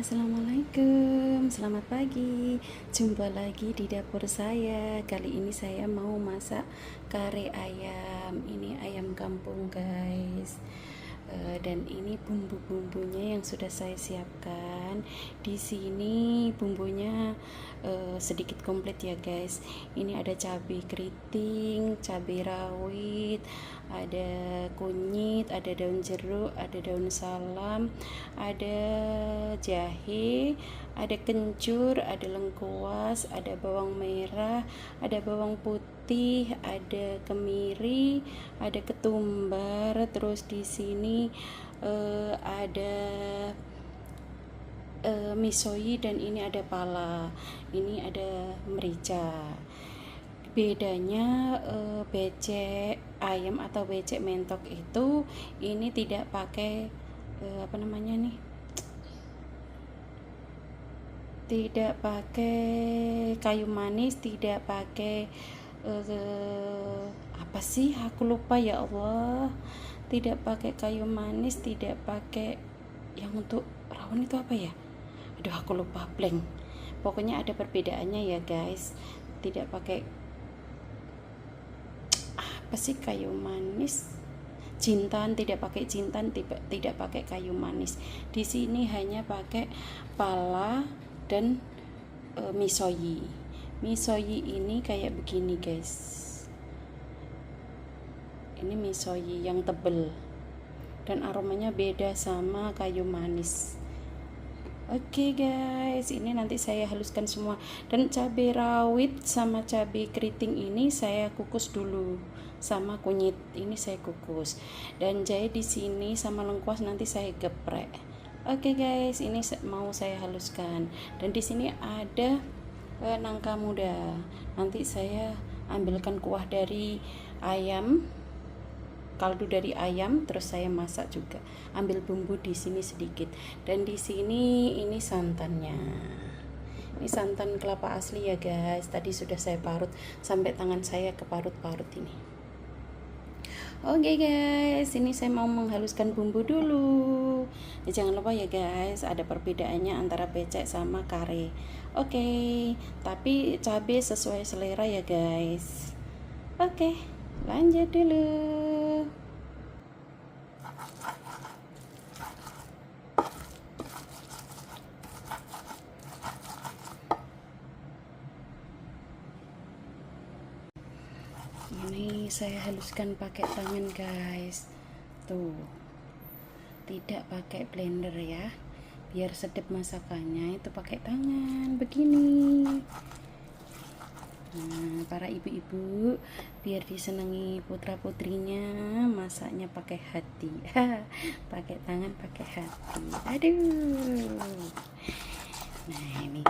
Assalamualaikum, selamat pagi. Jumpa lagi di dapur saya. Kali ini saya mau masak kare ayam. Ini ayam kampung, guys. Dan ini bumbu-bumbunya yang sudah saya siapkan. Di sini bumbunya sedikit komplit ya, guys. Ini ada cabai keriting, cabai rawit, ada kunyit, ada daun jeruk, ada daun salam, ada jahe, ada kencur, ada lengkuas, ada bawang merah, ada bawang putih, ada kemiri, ada ketumbar. Terus di sini ada misoi, dan ini ada pala, ini ada merica. Bedanya becek ayam atau becek mentok itu ini tidak pakai tidak pakai kayu manis, tidak pakai apa sih, aku lupa ya Allah. Tidak pakai kayu manis, tidak pakai yang untuk rawon itu apa ya, aduh aku lupa, blank. Pokoknya ada perbedaannya ya, guys. Tidak pakai apa sih, kayu manis, jintan, tidak pakai jintan, tidak pakai kayu manis. Di sini hanya pakai pala dan misoi. Misoi ini kayak begini, guys. Ini misoi yang tebel dan aromanya beda sama kayu manis. Oke, guys, ini nanti saya haluskan semua. Dan cabai rawit sama cabai keriting ini saya kukus dulu, sama kunyit ini saya kukus. Dan jahe di sini sama lengkuas nanti saya geprek. Oke, guys, ini mau saya haluskan. Dan di sini ada nangka muda. Nanti saya ambilkan kuah dari ayam, kaldu dari ayam, terus saya masak juga. Ambil bumbu di sini sedikit. Dan di sini ini santannya. Ini santan kelapa asli ya, guys. Tadi sudah saya parut sampai tangan saya keparut-parut ini. Oke, guys, ini saya mau menghaluskan bumbu dulu. Jangan lupa ya, guys, ada perbedaannya antara becek sama kare. Oke, tapi cabai sesuai selera ya, guys. Oke, lanjut dulu. Ini saya haluskan pakai tangan, guys. Tuh, tidak pakai blender ya, biar sedap masakannya itu pakai tangan begini. Nah, para ibu-ibu biar disenangi putra putrinya masaknya pakai hati. Pakai tangan, pakai hati. Aduh. Nah, ini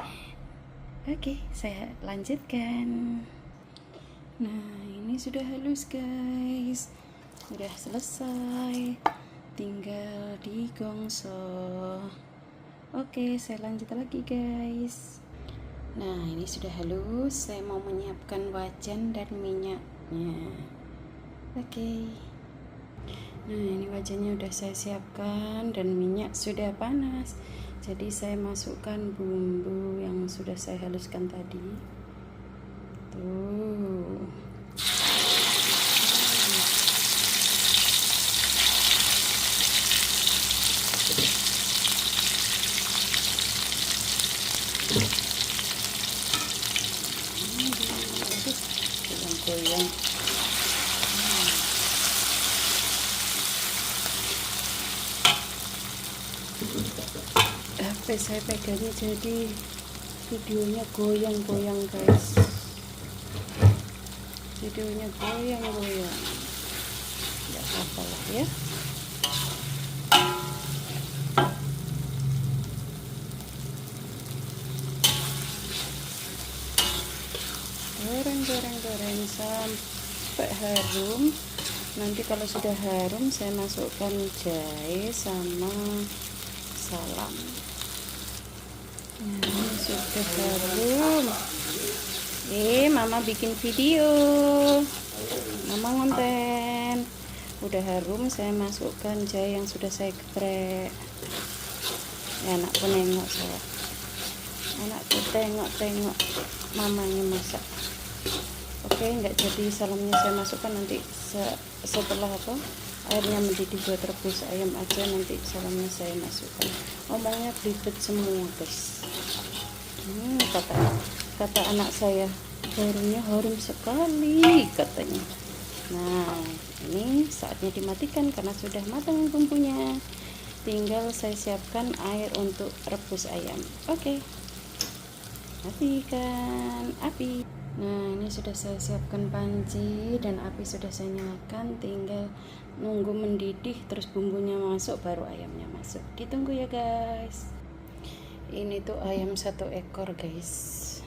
oke, saya lanjutkan. Nah, ini sudah halus, guys. Sudah selesai, tinggal digongso. Oke, saya lanjut lagi, guys. Nah, ini sudah halus. Saya mau menyiapkan wajan dan minyaknya. Oke. Nah, ini wajannya sudah saya siapkan dan minyak sudah panas. Jadi saya masukkan bumbu yang sudah saya haluskan tadi. Tuh. Goyang. HP saya pegangnya jadi videonya goyang-goyang, guys. Videonya goyang-goyang. Ya apa lah ya. Goreng sampai harum. Nanti kalau sudah harum saya masukkan jahe sama salam. Nah, ini sudah harum. Mama bikin video, mama ngonten. Udah harum, saya masukkan jahe yang sudah saya geprek. Ya, anakku nengok saya, anakku tengok mamanya masak. Oke, nggak jadi salamnya saya masukkan nanti setelah apa airnya mendidih buat rebus ayam aja, nanti salamnya saya masukkan. Ngomongnya belibet semua guys. Kata anak saya, harunya harum sekali katanya. Nah, ini saatnya dimatikan karena sudah matang bumbunya. Tinggal saya siapkan air untuk rebus ayam. Oke, matikan api. Nah, ini sudah saya siapkan panci dan api sudah saya nyalakan. Tinggal nunggu mendidih terus bumbunya masuk, baru ayamnya masuk. Ditunggu ya guys. Ini tuh ayam 1 ekor guys.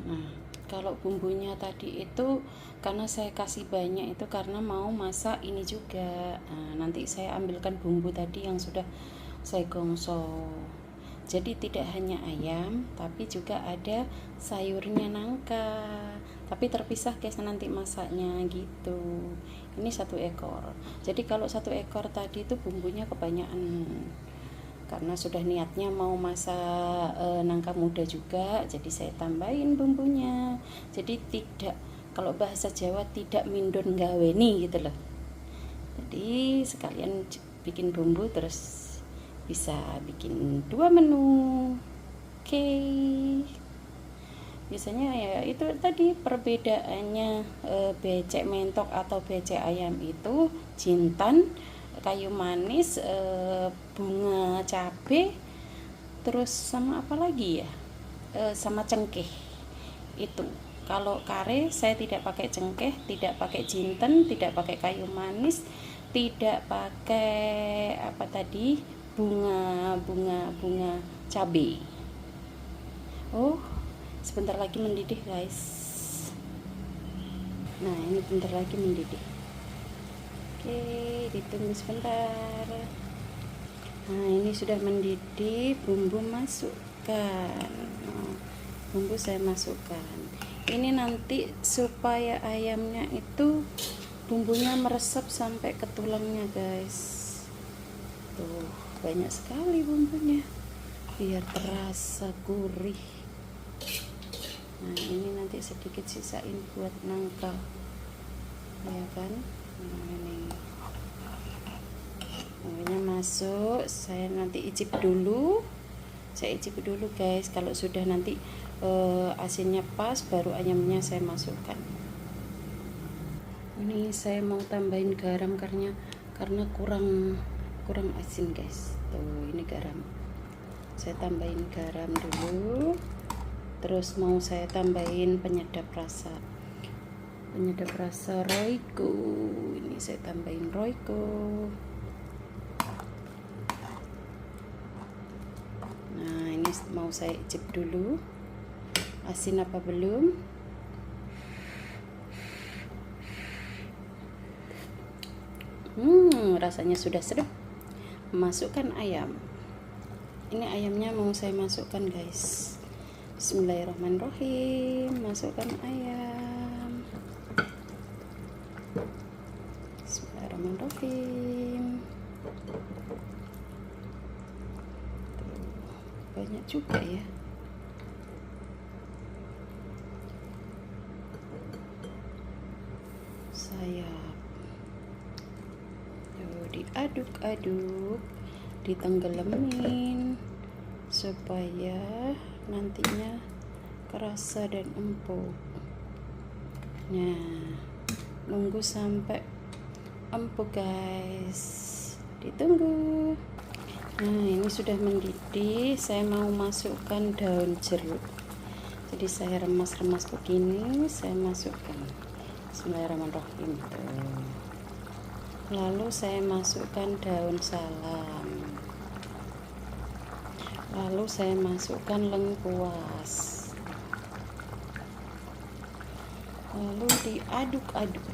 Nah, kalau bumbunya tadi itu karena saya kasih banyak itu karena mau masak ini juga. Nah, nanti saya ambilkan bumbu tadi yang sudah saya gongso. Jadi tidak hanya ayam tapi juga ada sayurnya nangka, tapi terpisah guys nanti masaknya gitu. Ini 1 ekor. Jadi kalau 1 ekor tadi itu bumbunya kebanyakan karena sudah niatnya mau masak nangka muda juga, jadi saya tambahin bumbunya. Jadi tidak, kalau bahasa Jawa tidak mindon gaweni gitu loh. Jadi sekalian bikin bumbu terus bisa bikin 2 menu. Oke. Biasanya ya itu tadi perbedaannya, becek mentok atau becek ayam itu jintan, kayu manis, bunga cabe, terus sama apa lagi ya, sama cengkeh. Itu kalau kare saya tidak pakai cengkeh, tidak pakai jinten, tidak pakai kayu manis, tidak pakai apa tadi, bunga cabe. Oh, sebentar lagi mendidih guys. Nah, ini bentar lagi mendidih. Oke, ditunggu sebentar. Nah, ini sudah mendidih, bumbu masukkan. Nah, bumbu saya masukkan. Ini nanti supaya ayamnya itu bumbunya meresap sampai ke tulangnya guys. Tuh, banyak sekali bumbunya biar terasa gurih. Nah, ini nanti sedikit sisain buat nangka, ya kan. Nah, ini bumbunya masuk, saya nanti icip dulu. Saya icip dulu guys, kalau sudah nanti asinnya pas baru ayamnya saya masukkan. Ini saya mau tambahin garam karena kurang asin guys. Tuh, ini garam. Saya tambahin garam dulu. Terus mau saya tambahin penyedap rasa Royco. Ini saya tambahin Royco. Nah, ini mau saya icip dulu asin apa belum. Rasanya sudah sedap. Masukkan ayam. Ini ayamnya mau saya masukkan guys. Bismillahirrahmanirrahim. Masukkan ayam. Bismillahirrahmanirrahim. Banyak juga ya. Sayap. Diaduk-aduk, ditenggelamin supaya nantinya kerasa dan empuk. Nah, nunggu sampai empuk guys, ditunggu. Nah, ini sudah mendidih, saya mau masukkan daun jeruk. Jadi saya remas-remas begini, saya masukkan. Bismillahirrahmanirrahim. Lalu saya masukkan daun salam. Lalu saya masukkan lengkuas. Lalu diaduk-aduk.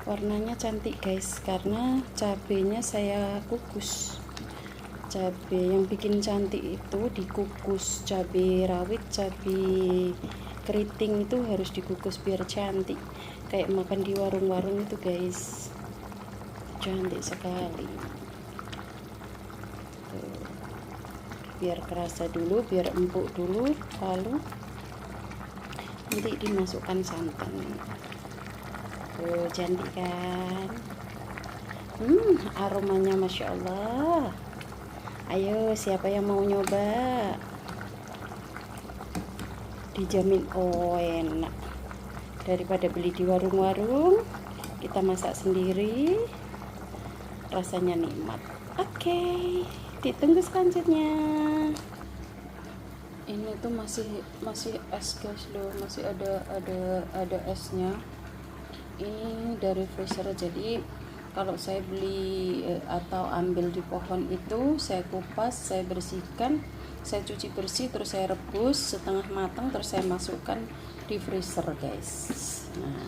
Warnanya cantik guys, karena cabenya saya kukus. Cabai yang bikin cantik itu dikukus. Cabai rawit, cabai keriting itu harus dikukus biar cantik, kayak makan di warung-warung itu guys, cantik sekali. biar kerasa dulu, biar empuk dulu, lalu nanti dimasukkan santan. Oh, cantik kan? Aromanya Masya Allah. Ayo, siapa yang mau nyoba? Dijamin enak. Daripada beli di warung-warung, kita masak sendiri, rasanya nikmat. Oke, ditunggu selanjutnya. Ini tuh masih es guys loh, masih ada esnya. Ini dari freezer, jadi kalau saya beli atau ambil di pohon itu, saya kupas, saya bersihkan, saya cuci bersih, terus saya rebus setengah matang, terus saya masukkan di freezer guys. Nah,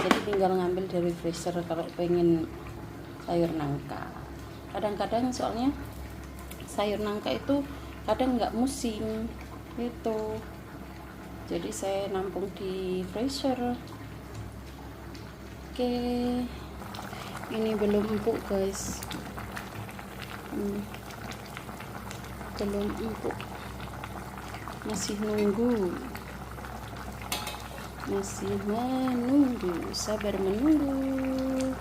jadi tinggal ngambil dari freezer kalau pengen sayur nangka. Kadang-kadang soalnya sayur nangka itu kadang nggak musim itu, jadi saya nampung di freezer. Oke, ini belum empuk guys, belum empuk, masih menunggu, sabar menunggu.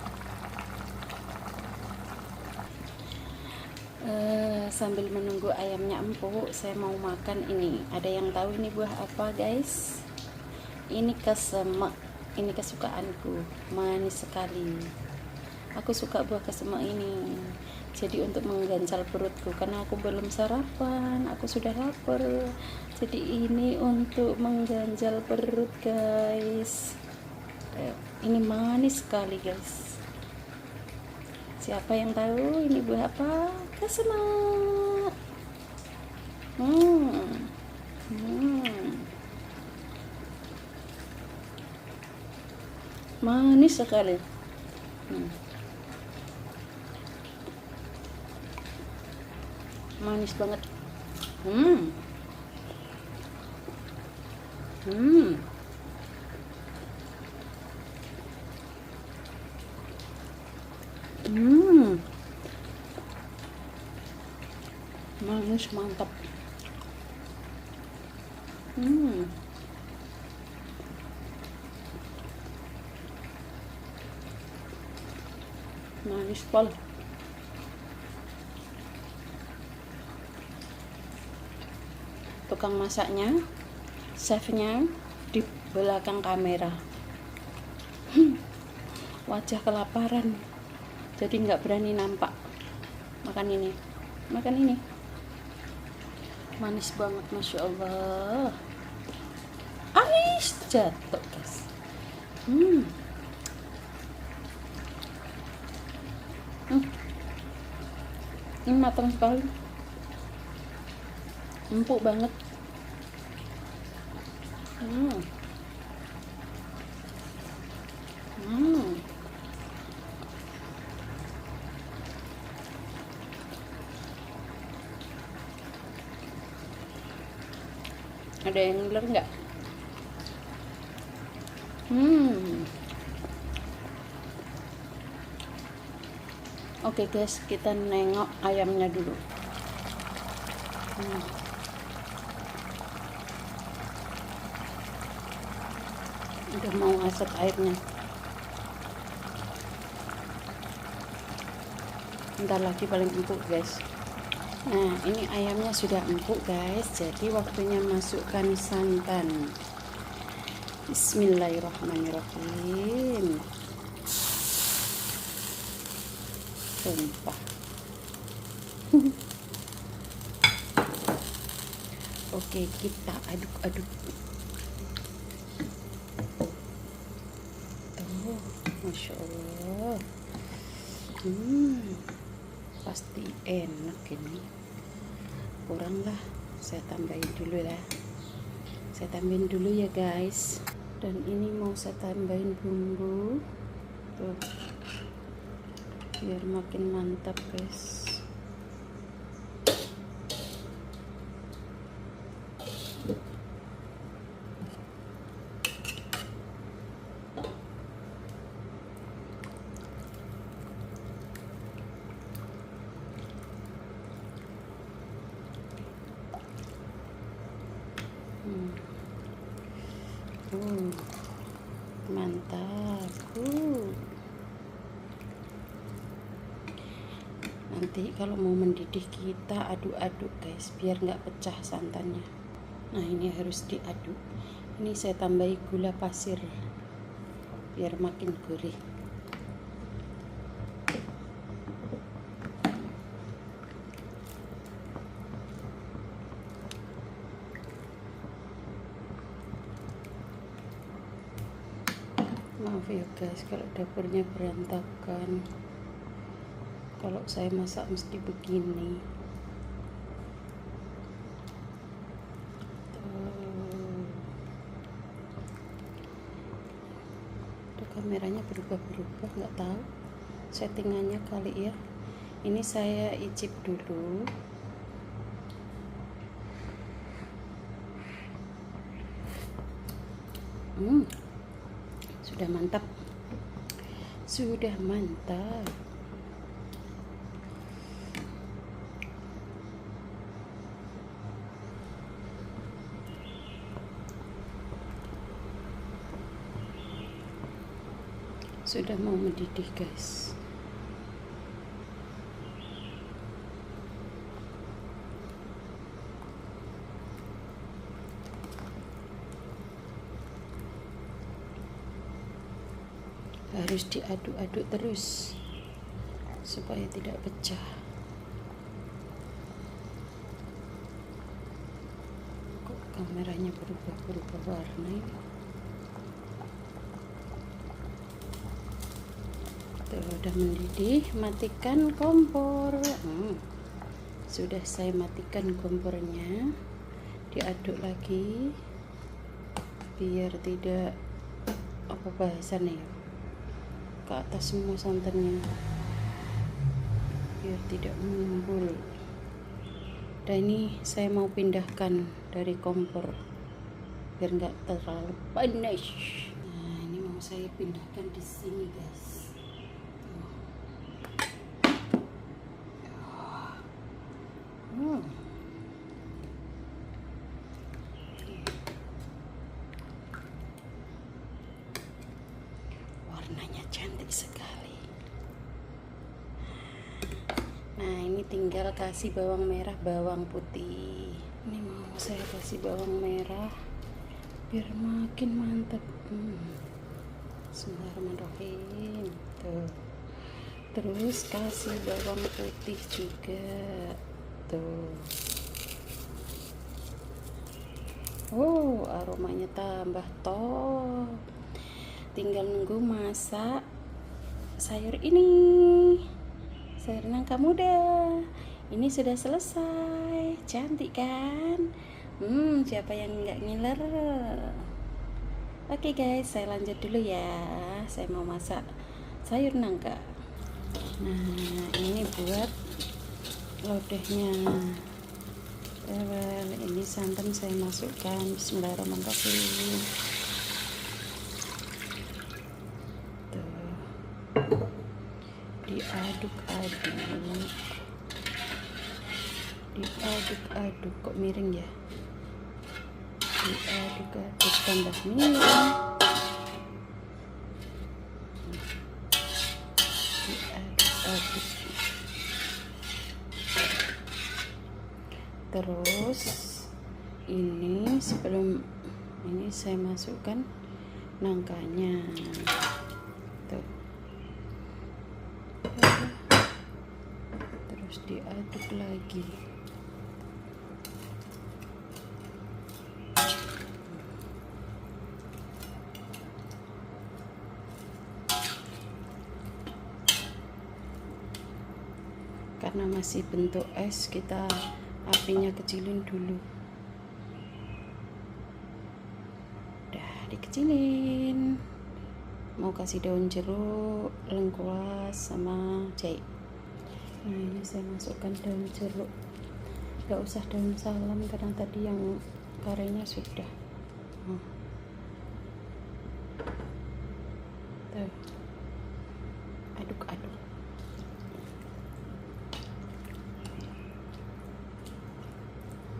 Sambil menunggu ayamnya empuk, saya mau makan ini. Ada yang tahu ini buah apa guys? Ini kesemek, ini kesukaanku, manis sekali. Aku suka buah kesemek ini. Jadi untuk mengganjal perutku, karena aku belum sarapan, aku sudah lapar. Jadi ini untuk mengganjal perut guys. Ini manis sekali guys. Siapa yang tahu ini buah apa? Kesemek. Manis sekali. Manis banget. Manis mantap. Manis pol. Tukang masaknya, chefnya di belakang kamera. Wajah kelaparan, jadi nggak berani nampak. Makan ini. Manis banget, Masya Allah. Ais, jatuh guys. Ini matang sekali, empuk banget. Ada yang ngiler nggak? Oke guys, kita nengok ayamnya dulu. Udah mau asap airnya. Bentar lagi paling empuk guys. Nah, ini ayamnya sudah empuk guys, jadi waktunya masukkan santan. Bismillahirrahmanirrahim. Sumpah. Oke, kita aduk-aduk. Tuh, Masya Allah. Pasti enak ini. Kurang lah, saya tambahin dulu lah. Saya tambahin dulu ya guys. Dan ini mau saya tambahin bumbu. Tuh. Biar makin mantap guys. nanti kalau mau mendidih kita aduk-aduk guys, biar nggak pecah santannya. Nah ini harus diaduk. Ini saya tambahi gula pasir biar makin gurih. Maaf ya guys kalau dapurnya berantakan, kalau saya masak mesti begini. Tuh kameranya berubah-berubah, nggak tahu settingannya kali ya. Ini saya icip dulu. Sudah mantap, sudah mantap. Sudah mau mendidih guys. Harus diaduk-aduk terus supaya tidak pecah. Kok kameranya berubah-berubah warna ini? Tuh, udah mendidih, matikan kompor. Sudah saya matikan kompornya. Diaduk lagi biar tidak apa bahasannya ya, ke atas semua santannya, biar tidak mengumpul. Dan ini saya mau pindahkan dari kompor biar nggak terlalu panas. Nah ini mau saya pindahkan di sini guys. Warnanya cantik sekali. Nah ini tinggal kasih bawang merah, bawang putih. Ini mau saya kasih bawang merah biar makin mantap. Bismillahirrahmanirrahim. Tuh. Terus kasih bawang putih juga. Tuh. Oh, aromanya tambah top. Tinggal nunggu masak sayur ini, sayur nangka muda. Ini sudah selesai, cantik kan? Siapa yang nggak ngiler? Oke guys, saya lanjut dulu ya. Saya mau masak sayur nangka. Nah ini buat lodehnya. Ini santan saya masukkan. Bismillahirrahmanirrahim. Diaduk-aduk kok miring ya, diaduk-aduk tambah miring, diaduk-aduk. Terus ini sebelum ini saya masukkan nangkanya. Tuh. Terus diaduk lagi. Karena masih bentuk es, kita apinya kecilin dulu. Udah dikecilin. Mau kasih daun jeruk, lengkuas, sama jahe. Nah ini saya masukkan daun jeruk. Gak usah daun salam karena tadi yang karenya sudah. Tuh. Aduk-aduk.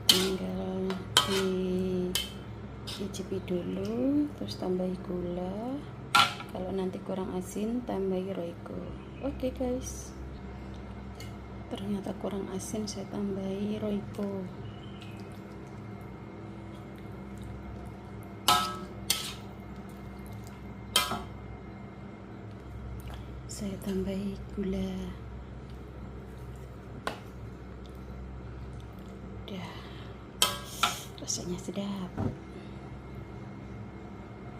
Tinggal dicicipi dulu, terus tambahi gula. Kalau nanti kurang asin, tambahi roiko. Oke guys. Ternyata kurang asin, saya tambahi roiko. Saya tambahi gula. Udah, rasanya sedap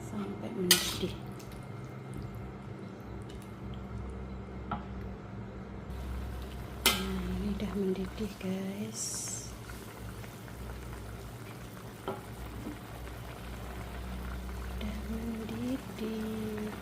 sampai mendidih. Nah, ini udah mendidih guys. Udah mendidih.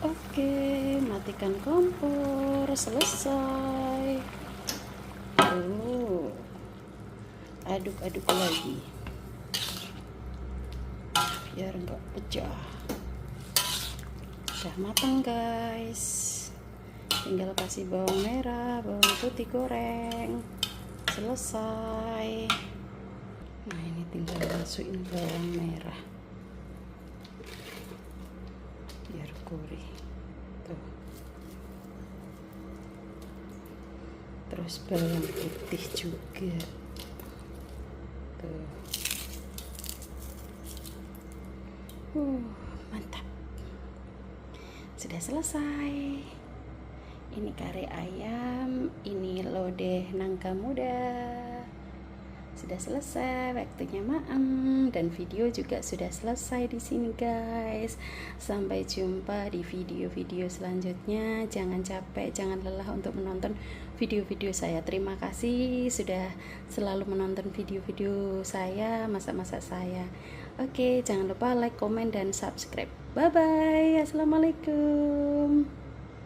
Oke, matikan kompor, selesai. Aduk-aduk lagi biar enggak pecah. Udah matang guys, tinggal kasih bawang merah, bawang putih goreng, selesai. Nah, ini tinggal masukin bawang merah biar gurih tuh, terus bawang putih juga tuh. Mantap, sudah selesai. Ini kare ayam, ini lodeh nangka muda. Sudah selesai, waktunya maem, dan video juga sudah selesai di sini guys. Sampai jumpa di video-video selanjutnya. Jangan capek, jangan lelah untuk menonton video-video saya. Terima kasih sudah selalu menonton video-video saya, masak-masak saya. Oke, jangan lupa like, komen, dan subscribe. Bye bye. Assalamualaikum.